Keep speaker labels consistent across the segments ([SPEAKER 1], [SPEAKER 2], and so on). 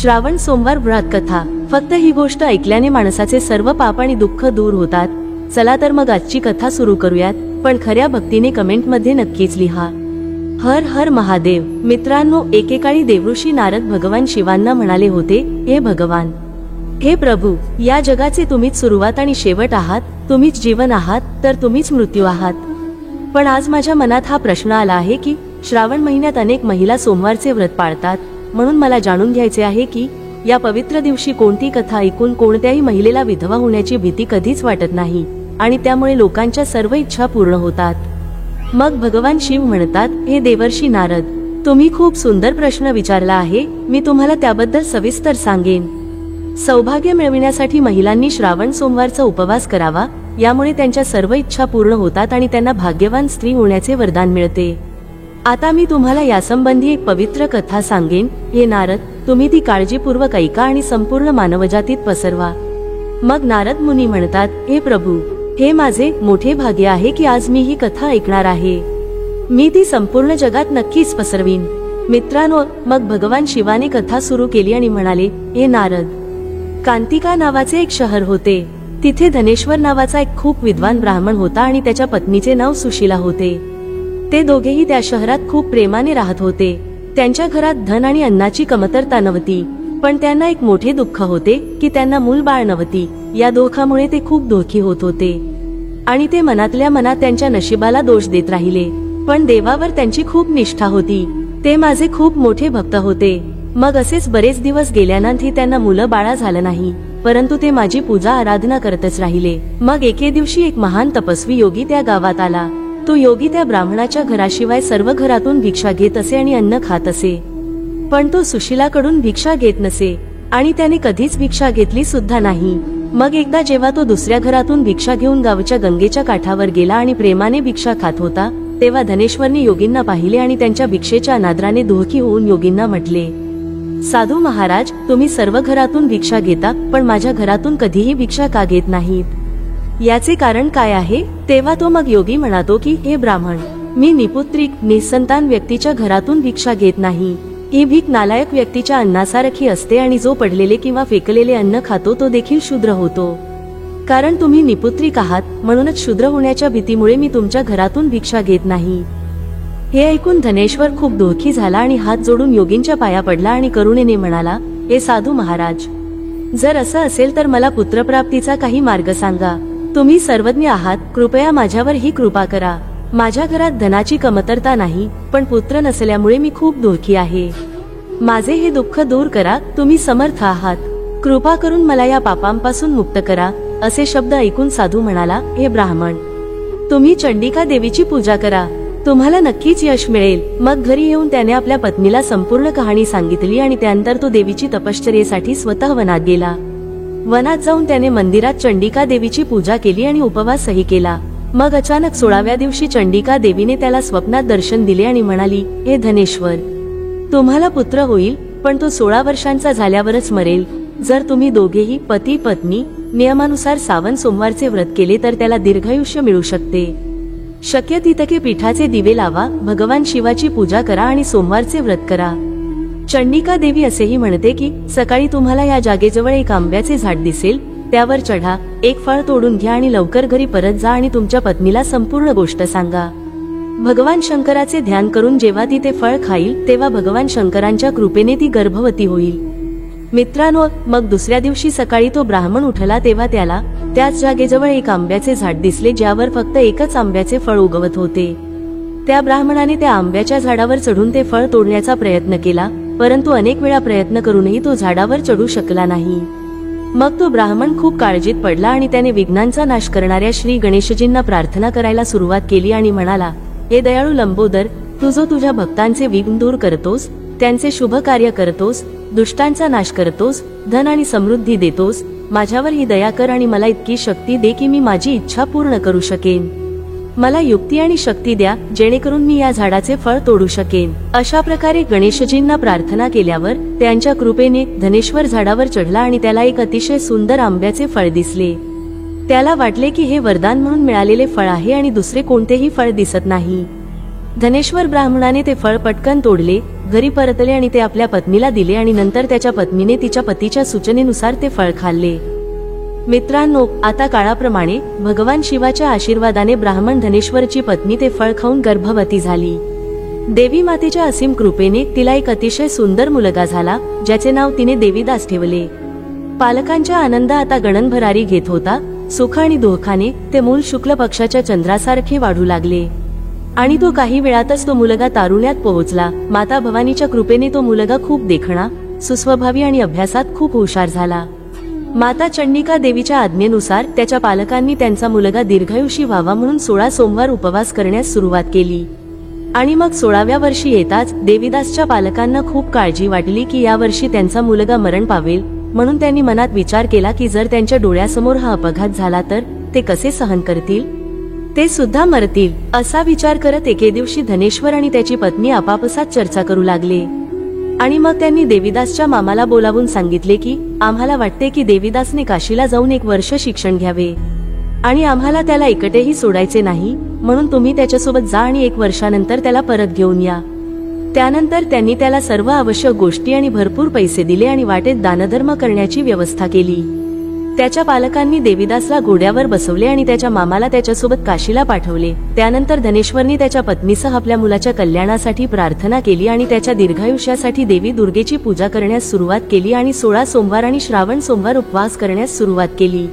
[SPEAKER 1] श्रावण सोमवार व्रत कथा। फक्त ही गोष्ट ऐकल्याने माणसाचे सर्व पाप आणि दुःख दूर होतात। चला तर मग आजची कथा सुरू करूयात, पण खऱ्या भक्तीने कमेंट मध्ये नक्कीच लिहा हर हर महादेव। मित्रांनो, एकेकाळी देवऋषी नारद भगवान शिवांना म्हणाले होते, हे भगवान, हे प्रभू, या जगाचे तुम्हीच सुरुवात आणि शेवट आहात, तुम्हीच जीवन आहात तर तुम्हीच मृत्यू आहात। पण आज माझ्या मनात हा प्रश्न आला आहे की श्रावण महिन्यात अनेक महिला सोमवारचे व्रत पाळतात, म्हणून मला जाणून घ्यायचे आहे की या पवित्र दिवशी कोणती कथा ऐकून कोणत्याही महिलेला विधवा होण्याची भीती कधीच वाटत नाही आणि त्यामुळे लोकांच्या सर्व इच्छा पूर्ण होतात। मग भगवान शिव म्हणतात, हे देवर्षी नारद, तुम्ही खूप सुंदर प्रश्न विचारला आहे, मी तुम्हाला त्याबद्दल सविस्तर सांगेन। सौभाग्य मिळविण्यासाठी महिलांनी श्रावण सोमवारचा उपवास करावा, यामुळे त्यांच्या सर्व इच्छा पूर्ण होतात आणि त्यांना भाग्यवान स्त्री होण्याचे वरदान मिळते। आता मी तुम्हाला यासंबंधी एक पवित्र कथा सांगेन। हे नारद, तुम्ही ती काळजीपूर्वक ऐका आणि संपूर्ण मानवजातीत पसरवा। मग नारद मुनी म्हणतात, हे प्रभू, हे माझे मोठे भाग्य आहे की आज मी ही कथा ऐकणार आहे, मी ती संपूर्ण जगात नक्कीच पसरवीन। मित्रांनो, मग भगवान शिवाने कथा सुरू केली आणि म्हणाले, हे नारद, कांतिका नावाचे एक शहर होते, तिथे धनेश्वर नावाचा एक खूप विद्वान ब्राह्मण होता आणि त्याच्या पत्नीचे नाव सुशीला होते। ते दोघेही त्या शहरात खूप प्रेमाने राहत होते। त्यांच्या घरात धन आणि अन्नाची कमतरता नव्हती, पण त्यांना एक मोठे दुःख होते की त्यांना मूल बाळ नव्हती। या दुःखामुळे ते खूप दुःखी होत होते आणि ते मनातल्या मनात त्यांच्या नशिबाला दोष देत राहिले, पण देवावर त्यांची खूप निष्ठा होती। ते माझे खूप मोठे भक्त होते। मग असेच बरेच दिवस गेल्यानंतर त्यांना मुलं बाळा झालं नाही, परंतु ते माझी पूजा आराधना करतच राहिले। मग एके दिवशी एक महान तपस्वी योगी त्या गावात आला। तो योगी त्या ब्राह्मणाच्या घराशिवाय सर्व घरातून भिक्षा घेत असे आणि अन्न खात असे, पण तो सुशीलाकडून भिक्षा घेत नसे आणि त्याने कधीच भिक्षा घेतली सुद्धा नाही। मग एकदा जेव्हा तो दुसऱ्या घरातून भिक्षा घेऊन गावच्या गंगेच्या काठावर गेला आणि प्रेमाने भिक्षा खात होता, तेव्हा धनेश्वरने योगींना पाहिले आणि त्यांच्या भिक्षेच्या अनादराने दुःखी होऊन योगींना म्हटले, साधू महाराज, तुम्ही सर्व घरातून भिक्षा घेता, पण माझ्या घरातून कधीही भिक्षा का घेत नाहीत? याचे कारण काय आहे? तेव्हा तो मग योगी म्हणातो की, हे ब्राह्मण, मी निपुत्रिक निसंतान व्यक्तीच्या घरातून भिक्षा घेत नाही। ही भीक नालायक व्यक्तीच्या अन्नासारखी असते आणि जो पडलेले किंवा फेकलेले अन्न खातो तो देखील शूद्र होतो। कारण तुम्ही निपुत्रिक आहात, म्हणूनच शूद्र होण्याच्या भीतीमुळे मी तुमच्या घरातून भिक्षा घेत नाही। हे ऐकून धनेश्वर खूप दुःखी झाला आणि हात जोडून योगींच्या पाया पडला आणि करुणेने म्हणाला, हे साधू महाराज, जर असं असेल तर मला पुत्रप्राप्तीचा काही मार्ग सांगा। तुम्ही सर्वज्ञ आहात, कृपया माझ्यावर ही कृपा करा। माझ्या घरात धनाची कमतरता नाही, पण पुत्र नसल्यामुळे मी खूप दुःखी आहे। माझे हे दुःख दूर करा, तुम्ही समर्थ आहात, कृपा करून मला या पापांपासून मुक्त करा। असे शब्द ऐकून साधू म्हणाला, हे ब्राह्मण, तुम्ही चंडिका देवीची पूजा करा, तुम्हाला नक्कीच यश मिळेल। मग घरी येऊन त्याने आपल्या पत्नीला संपूर्ण कहाणी सांगितली आणि त्यानंतर तो देवीची तपश्चर्येसाठी स्वतः वनात गेला। वनात जाऊन त्याने मंदिरात चंडिका देवीची पूजा केली आणि उपवासही केला। मग अचानक 16व्या दिवशी चंडिका देवीने त्याला स्वप्नात दर्शन दिले आणि म्हणाली, हे धनेश्वर, तुम्हाला पुत्र होईल, पण तो 16 वर्षांचा झाल्यावरच मरेल। जर तुम्ही दोघेही पती पत्नी नियमानुसार श्रावण सोमवारचे व्रत केले तर त्याला दीर्घायुष्य मिळू शकते। शक्य तितके पीठाचे दिवे लावा, भगवान शिवाची पूजा करा आणि सोमवारचे व्रत करा। चंडिका देवी असेही म्हणते की सकाळी तुम्हाला या जागेजवळ एक आंब्याचे झाड दिसेल, त्यावर चढा, एक फळ तोडून घ्या आणि लवकर घरी परत जा आणि तुमच्या पत्नीला संपूर्ण गोष्ट सांगा। भगवान शंकराचे ध्यान करून जेव्हा ती ते फळ खाईल तेव्हा भगवान शंकरांच्या कृपेने ती गर्भवती होईल। मित्रांनो, मग दुसऱ्या दिवशी सकाळी तो ब्राह्मण उठला तेव्हा त्याला त्याच जागेजवळ एक आंब्याचे झाड दिसले, ज्यावर फक्त एकच आंब्याचे फळ उगवत होते। त्या ब्राह्मणाने त्या आंब्याच्या झाडावर चढून ते फळ तोडण्याचा प्रयत्न केला, परंतु अनेक वेळा प्रयत्न करूनही तो झाडावर चढू शकला नाही। मग तो ब्राह्मण खूप काळजीत पडला आणि त्याने विघ्नांचा नाश करणाऱ्या श्री गणेशजींना प्रार्थना करायला सुरुवात केली आणि म्हणाला, हे दयाळू लंबोदर, तू जो तुझ्या भक्तांचे विघ्न दूर करतोस, त्यांचे शुभ कार्य करतोस, दुष्टांचा नाश करतोस, धन आणि समृद्धी देतोस, माझ्यावर ही दया कर आणि मला इतकी शक्ती दे की मी माझी इच्छा पूर्ण करू शकेन। मला युक्ती आणि शक्ती द्या, जेणेकरून मी या झाडाचे फळ तोडू शकेन। अशा प्रकारे गणेशजींना प्रार्थना केल्यावर त्यांच्या कृपेने धनेश्वर झाडावर चढला आणि त्याला एक अतिशय सुंदर आंब्याचे फळ दिसले। त्याला वाटले की हे वरदान म्हणून मिळालेले फळ आहे आणि दुसरे कोणतेही फळ दिसत नाही। धनेश्वर ब्राह्मणाने ते फळ पटकन तोडले, घरी परतले आणि ते आपल्या पत्नीला दिले आणि नंतर त्याच्या पत्नीने तिच्या पतीच्या सूचनेनुसार ते फळ खाल्ले. मित्रांनो, आता काळाप्रमाणे भगवान शिवाच्या आशीर्वादाने ब्राह्मण धनेश्वरची पत्नी ते फळ खाऊन गर्भवती झाली. देवी मातेच्या असीम कृपेने तिला एक अतिशय सुंदर मुलगा झाला, ज्याचे नाव तिने देवीदास ठेवले. पालकांच्या आनंद आता गणनभरारी घेत होता. सुख आणि दुःखाने ते मूल शुक्ल पक्षाच्या चंद्रासारखे वाढू लागले आणि तो काही वेळातच तो मुलगा तारुण्यात पोहोचला. माता भवानीच्या कृपेने तो मुलगा खूप देखणा, सुस्वभावी आणि अभ्यासात खूप हुशार झाला. माता चंडिका देवीच्या आज्ञेनुसार त्याच्या पालकांनी त्यांचा मुलगा दीर्घायुषी व्हावा म्हणून 16 सोमवार उपवास करण्यास सुरुवात केली. आणि मग 16व्या वर्षी येताच देवीदासच्या पालकांना खूप काळजी वाटली की या वर्षी त्यांचा मुलगा मरण पावेल. म्हणून त्यांनी मनात विचार केला की जर त्यांच्या डोळ्यासमोर हा अपघात झाला तर ते कसे सहन करतील, ते सुद्धा मरतील. असा विचार करत एके दिवशी धनेश्वर आणि त्याची पत्नी आपापसात चर्चा करू लागले. आणि मग त्यांनी देवीदासच्या मामाला बोलावून सांगितले की आम्हाला वाटते की देवीदासने काशीला जाऊन 1 वर्ष शिक्षण घ्यावे आणि आम्हाला त्याला एकटेही सोडायचे नाही, म्हणून तुम्ही त्याच्यासोबत जा आणि 1 वर्षानंतर त्याला परत घेऊन या. त्यानंतर त्यांनी त्याला सर्व आवश्यक गोष्टी आणि भरपूर पैसे दिले आणि वाटेत दानधर्म करण्याची व्यवस्था केली. त्याच्या पालकांनी देवीदासला घोड्यावर बसवले आणि त्याच्या मामाला त्याच्यासोबत काशीला पाठवले. त्यानंतर धनेश्वरने त्याच्या पत्नीसह आपल्या मुलाच्या कल्याणासाठी प्रार्थना केली आणि त्याच्या दीर्घायुष्यासाठी देवी दुर्गेची पूजा करण्यास सुरुवात केली आणि 16 सोमवार आणि श्रावण सोमवार उपवास करण्यास सुरुवात केली.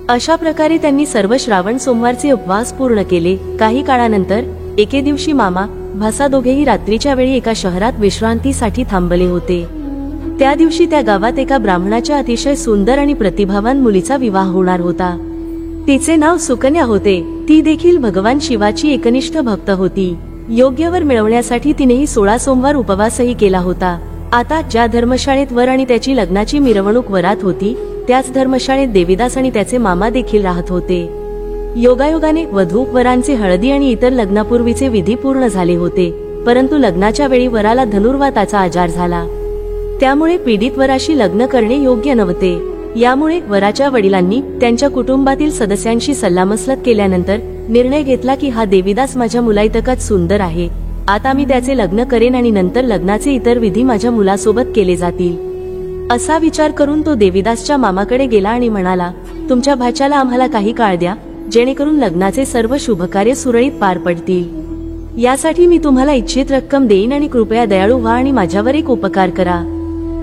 [SPEAKER 1] अशा प्रकारे त्यांनी सर्व श्रावण सोमवारचे उपवास पूर्ण केले. काही काळानंतर एके दिवशी मामा भासा दोघेही रात्रीच्या वेळी एका शहरात विश्रांतीसाठी थांबले होते. त्या दिवशी त्या गावात एका ब्राह्मणाच्या अतिशय सुंदर आणि प्रतिभावान मुलीचा विवाह होणार होता. तिचे नाव सुकन्या होते. ती देखील भगवान शिवाची एकनिष्ठ भक्त होती. योग्य वर मिळवण्यासाठी तिनेही 16 सोमवार उपवासही केला होता. आता ज्या धर्मशाळेत वर आणि त्याची लग्नाची मिरवणूक वरात होती, त्याच धर्मशाळेत देवीदास आणि त्याचे मामा देखील राहत होते. योगायोगाने वधू वरांचे हळदी आणि इतर लग्नापूर्वीचे विधी पूर्ण झाले होते, परंतु लग्नाच्या वेळी वराला धनुर्वाताचा आजार झाला. त्यामुळे पीडित वराशी लग्न करणे योग्य नव्हते. यामुळे वराच्या वडिलांनी त्यांच्या कुटुंबातील सदस्यांशी सल्लामसलत केल्यानंतर निर्णय घेतला की हा देवीदास माझ्या मुलाइतकाच सुंदर आहे. आता मी त्याचे लग्न करेन आणि नंतर लग्नाचे इतर विधी माझ्या मुलासोबत केले जातील. असा विचार करून तो देवीदासच्या मामाकडे गेला आणि म्हणाला, तुमच्या भाच्याला आम्हाला काही काळ द्या, जेणेकरून लग्नाचे सर्व शुभकार्य सुरळीत पार पडतील. यासाठी मी तुम्हाला इच्छित रक्कम देईन आणि कृपया दयाळू व्हा आणि माझ्यावर एक उपकार करा.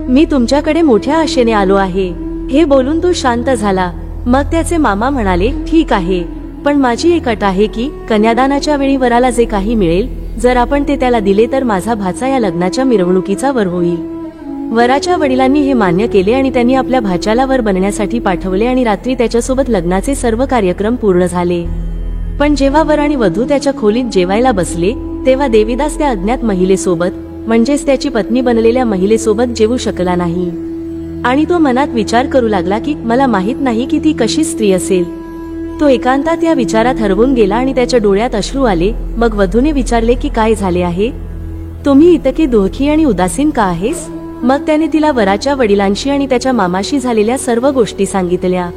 [SPEAKER 1] मी तुमच्याकडे मोठ्या आशेने आलो आहे. हे बोलून तो शांत झाला. मग त्याचे मामा म्हणाले, ठीक आहे, पण माझी एक अट आहे की कन्यादानाच्या वेळी वराला जे काही मिळेल, जर आपण ते त्याला दिले तर माझा भाचा या लग्नाच्या मिरवणुकीचा वर होईल. वराच्या वडिलांनी हे मान्य केले आणि त्यांनी आपल्या भाच्याला वर बनण्यासाठी पाठवले आणि रात्री त्याच्यासोबत लग्नाचे सर्व कार्यक्रम पूर्ण झाले. पण जेव्हा वर आणि वधू त्याच्या खोलीत जेवायला बसले, तेव्हा देवीदास त्या अज्ञात महिलेसोबत, म्हणजेच त्याची पत्नी बनलेल्या महिलेसोबत जेवू शकला नाही. आणि तो मनात विचार करू लागला की मला माहित नाही की ती कशी स्त्री असेल. तो एकांतात या विचारात हरवून गेला आणि त्याच्या डोळ्यात अश्रू आले. मग वधूने विचारले की काय झाले आहे, तुम्ही इतके दुःखी आणि उदासीन का आहेस? मग त्याने तिला वराच्या वडिलांशी आणि त्याच्या मामाशी झालेल्या सर्व गोष्टी सांगितल्या.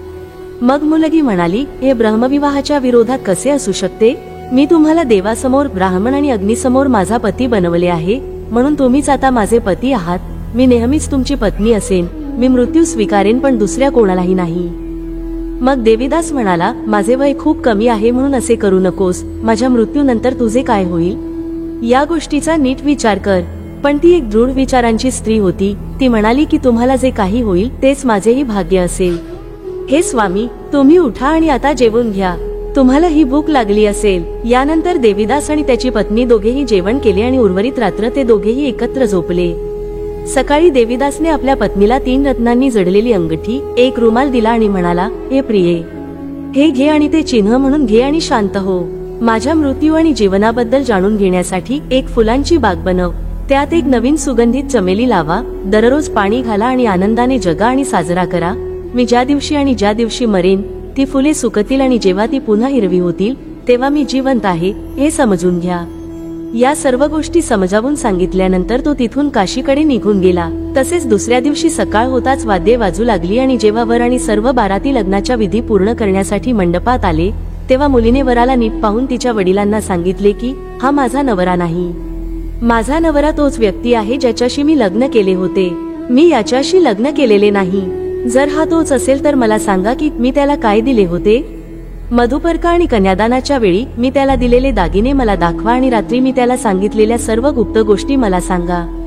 [SPEAKER 1] मग मुलगी म्हणाली, हे ब्रह्मविवाहाच्या विरोधात कसे असू शकते? मी तुम्हाला देवासमोर, ब्राह्मण आणि अग्नीसमोर माझा पती बनवले आहे, म्हणून तुम्हीच आता माझे पती आहात. मी नेहमीच तुमची पत्नी असेन. मी मृत्यू स्वीकारेन, पण दुसऱ्या कोणालाही नाही. मग देवीदास म्हणाला, माझे वय खूप कमी आहे म्हणून असे करू नकोस. माझ्या मृत्यूनंतर तुझे काय होईल या गोष्टीचा नीट विचार कर. पण ती एक दृढ विचारांची स्त्री होती. ती म्हणाली की तुम्हाला जे काही होईल तेच माझेही भाग्य असेल. हे स्वामी, तुम्ही उठा आणि आता जेवून घ्या. तुम्हाला ही भूक लागली असेल. यानंतर देवीदास आणि त्याची पत्नी दोघेही जेवण केले आणि उर्वरित रात्र ते दोघेही एकत्र झोपले. सकाळी देवीदासने आपल्या पत्नीला 3 रत्नांनी जडलेली अंगठी, एक रुमाल दिला आणि म्हणाला, हे प्रिये, हे घे आणि ते चिन्ह म्हणून घे आणि शांत हो. माझ्या मृत्यू आणि जीवनाबद्दल जाणून घेण्यासाठी एक फुलांची बाग बनव. त्यात एक नवीन सुगंधित चमेली लावा. दररोज पाणी घाला आणि आनंदाने जगा आणि साजरा करा. मी ज्या दिवशी आणि ज्या दिवशी मरेन, ती फुले सुकतील आणि जेव्हा ती पुन्हा हिरवी होतील, तेव्हा मी जिवंत आहे हे समजून घ्या. या सर्व गोष्टी समजावून सांगितल्यानंतर तो तिथून काशीकडे निघून गेला. तसेच दुसऱ्या दिवशी सकाळ होताच वाद्ये वाजू लागली आणि जेव्हा वर आणि सर्व बाराती लग्नाच्या विधी पूर्ण करण्यासाठी मंडपात आले, तेव्हा मुलीने वराला नीट पाहून तिच्या वडिलांना सांगितले की हा माझा नवरा नाही. माझा नवरा तोच व्यक्ती आहे ज्याच्याशी मी लग्न केले होते. मी याच्याशी लग्न केलेले नाही. जर हा तोच असेल तर मला सांगा की मी त्याला काय दिले होते. मधुपर्क आणि कन्यादानाच्या वेळी मी त्याला दिलेले दागिने मला दाखवा आणि रात्री मी त्याला सांगितलेल्या सर्व गुप्त गोष्टी मला सांगा.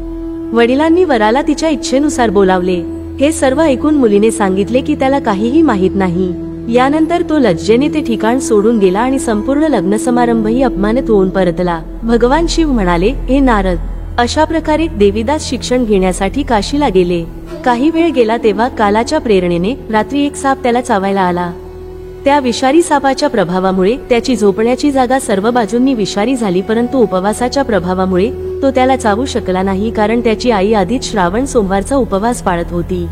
[SPEAKER 1] वडिलांनी वराला तिच्या इच्छेनुसार बोलावले. हे सर्व ऐकून मुलीने सांगितले की त्याला काहीही माहीत नाही. यानंतर तो लज्जेने ते ठिकाण सोडून गेला आणि संपूर्ण लग्न समारंभही अपमानित होऊन परतला. भगवान शिव म्हणाले, हे नारद, अशा प्रकारे देवीदास शिक्षण घेण्यासाठी काशीला गेले. काही वेळ गेला तेव्हा कालाच्या प्रेरणेने रात्री एक साप त्याला चावायला आला. त्या विषारी सापाच्या प्रभावामुळे त्याची झोपण्याची जागा सर्व बाजूंनी विषारी झाली, परंतु उपवासाच्या प्रभावामुळे तो त्याला चावू शकला नाही, कारण त्याची आई आधीच श्रावण सोमवारचा उपवास पाळत होती.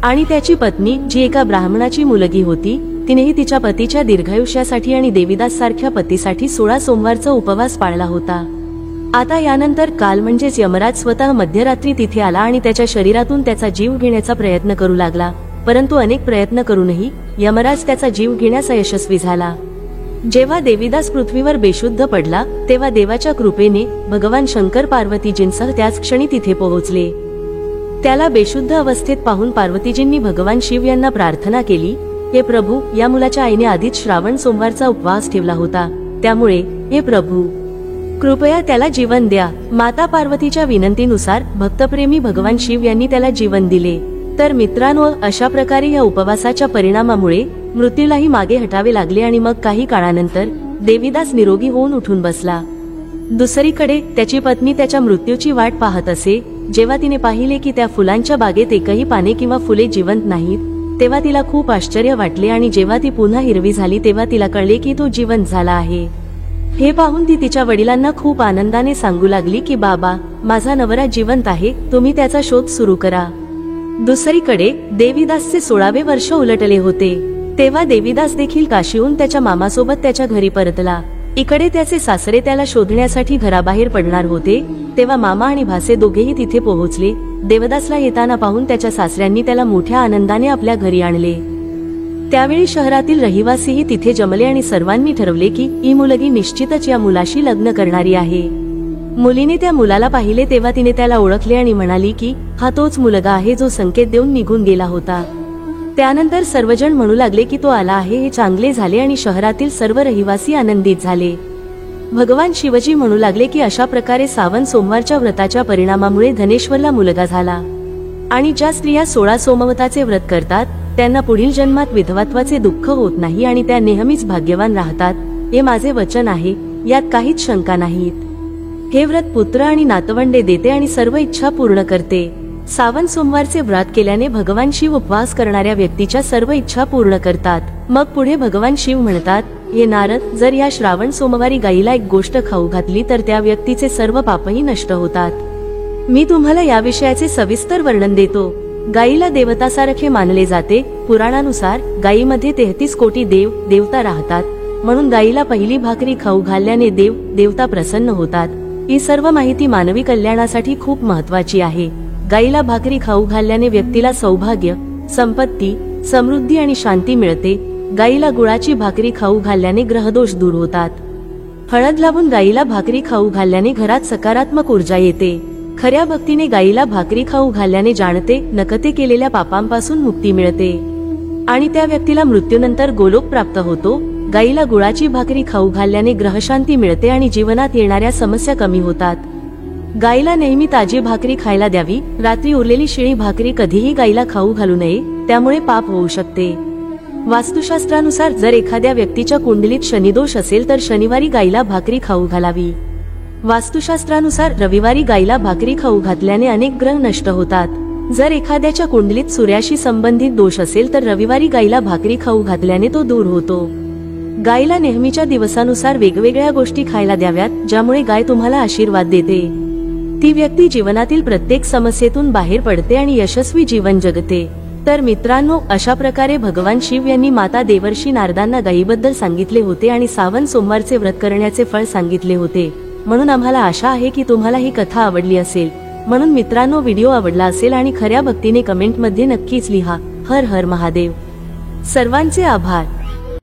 [SPEAKER 1] आणि त्याची पत्नी, जी एका ब्राह्मणाची मुलगी होती, तिनेही तिच्या पतीच्या दीर्घायुष्यासाठी आणि देवीदास सारख्या पतीसाठी 16 सोमवारचा उपवास पाळला होता. आता यानंतर काल म्हणजेच यमराज स्वतः मध्यरात्री तिथे आला आणि त्याच्या शरीरातून त्याचा जीव घेण्याचा प्रयत्न करू लागला. परंतु अनेक प्रयत्न करूनही यमराज त्याचा जीव घेण्यास यशस्वी झाला. जेव्हा देवीदास पृथ्वीवर बेशुद्ध पडला तेव्हा देवाच्या कृपेने भगवान शंकर पार्वतीजींसह त्याच क्षणी तिथे पोहोचले. त्याला बेशुद्ध अवस्थेत पाहून पार्वतीजींनी भगवान शिव यांना प्रार्थना केली, हे प्रभू, या मुलाच्या आईने आधीच श्रावण सोमवारचा उपवास ठेवला होता, त्यामुळे हे प्रभू, कृपया त्याला जीवन द्या. माता पार्वतीच्या विनंतीनुसार भक्तप्रेमी भगवान शिव यांनी त्याला जीवन दिले. तर मित्रांनो, अशा प्रकारे या उपवासाच्या परिणामामुळे मृत्यूलाही मागे हटावे लागले आणि मग काही काळानंतर देवीदास निरोगी होऊन उठून बसला. दुसरीकडे त्याची पत्नी त्याच्या मृत्यूची वाट पाहत असे. जेव्हा तिने पाहिले की त्या फुलांच्या बागेत एकही पाने किंवा फुले जिवंत नाहीत, तेव्हा तिला खूप आश्चर्य वाटले आणि जेव्हा ती पुन्हा हिरवी झाली तेव्हा तिला कळले की तो जिवंत झाला आहे. हे पाहून ती तिच्या वडिलांना खूप आनंदाने सांगू लागली की बाबा, माझा नवरा जिवंत आहे, तुम्ही त्याचा शोध सुरू करा. दुसरीकडे देवीदासचे 16वे वर्ष उलटले होते. तेव्हा देवीदास देखील काशीहून त्याच्या मामासोबत त्याच्या घरी परतला. इकडे त्याचे सासरे त्याला शोधण्यासाठी घराबाहेर पडणार होते. तेव्हा मामा आणि भासे दोघेही तिथे पोहोचले. देवदासला येताना पाहून त्याच्या सासऱ्यांनी त्याला मोठ्या आनंदाने आपल्या घरी आणले. त्यावेळी शहरातील रहिवासीही तिथे जमले आणि सर्वांनी ठरवले की ही मुलगी निश्चितच या मुलाशी लग्न करणारी आहे. मुलीने त्या मुलाला पाहिले तेव्हा तिने त्याला ओळखले आणि म्हणाली की हा तोच मुलगा आहे जो संकेत देऊन निघून गेला होता. त्यानंतर सर्वजण म्हणू लागले की तो आला आहे, हे चांगले झाले आणि शहरातील सर्व रहिवासी आनंदित झाले. भगवान शिवजी म्हणू लागले की अशा प्रकारे सावन सोमवारच्या व्रताच्या परिणामामुळे धनेश्वरला मुलगा झाला. आणि ज्या स्त्रिया 16 सोमवताचे व्रत करतात त्यांना पुढील जन्मात विधवात्वाचे दुःख होत नाही आणि त्या नेहमीच भाग्यवान राहतात. हे माझे वचन आहे, यात काहीच शंका नाहीत. हे व्रत पुत्र आणि नातवंडे देते आणि सर्व इच्छा पूर्ण करते. सावन सोमवारचे व्रत केल्याने भगवान शिव उपवास करणाऱ्या व्यक्तीच्या सर्व इच्छा पूर्ण करतात. मग पुढे भगवान शिव म्हणतात, हे नारद, जर या श्रावण सोमवारी गायीला एक गोष्ट खाऊ घातली तर त्या व्यक्तीचे सर्व पापही नष्ट होतात. मी तुम्हाला या विषयाचे सविस्तर वर्णन देतो. गायीला देवतासारखे मानले जाते. पुराणानुसार गायीमध्ये 33 कोटी देव देवता राहतात, म्हणून गायीला पहिली भाकरी खाऊ घालल्याने देव देवता प्रसन्न होतात. ही सर्व माहिती मानवी कल्याणासाठी खूप महत्वाची आहे. गायीला भाकरी खाऊ घालल्याने व्यक्तीला सौभाग्य, संपत्ती, समृद्धी आणि शांती मिळते. गायीला गुळाची भाकरी खाऊ घालल्याने ग्रहदोष दूर होतात. हळद लावून गायीला भाकरी खाऊ घालल्याने घरात सकारात्मक ऊर्जा येते. खऱ्या भक्तीने गायीला भाकरी खाऊ घालल्याने जाणते नकते केलेल्या पापांपासून मुक्ती मिळते आणि त्या व्यक्तीला मृत्यूनंतर गोलोक प्राप्त होतो. गायीला गुळाची भाकरी खाऊ घालल्याने ग्रहशांती मिळते आणि जीवनात येणाऱ्या समस्या कमी होतात. गायीला नेहमी ताजी भाकरी खायला द्यावी. रात्री उरलेली शिळी भाकरी कधीही गायीला खाऊ घालू नये, त्यामुळे पाप होऊ शकते. वास्तुशास्त्रानुसार जर एखाद्या व्यक्तीच्या कुंडलीत शनिदोष असेल तर शनिवारी गायीला भाकरी खाऊ घालावी. वास्तुशास्त्रानुसार रविवारी गायीला भाकरी खाऊ घातल्याने अनेक ग्रह नष्ट होतात. जर एखाद्याच्या कुंडलीत सूर्याशी संबंधित दोष असेल तर रविवारी गायीला भाकरी खाऊ घातल्याने तो दूर होतो. गायीला नेहमीच्या दिवसानुसार वेगवेगळ्या गोष्टी खायला द्याव्यात, ज्यामुळे गाय तुम्हाला आशीर्वाद देते. ती व्यक्ती जीवनातील प्रत्येक समस्येतून बाहेर पडते आणि यशस्वी जीवन जगते. तर मित्रांनो, अशा प्रकारे भगवान शिव यांनी माता देवर्षी नारदांना गायीबद्दल सांगितले होते आणि सावन सोमवारचे व्रत करण्याचे फळ सांगितले होते. म्हणून आम्हाला आशा आहे की तुम्हाला ही कथा आवडली असेल. म्हणून मित्रांनो, व्हिडिओ आवडला असेल आणि खऱ्या भक्तीने कमेंटमध्ये नक्कीच लिहा, हर हर महादेव. सर्वांचे आभार.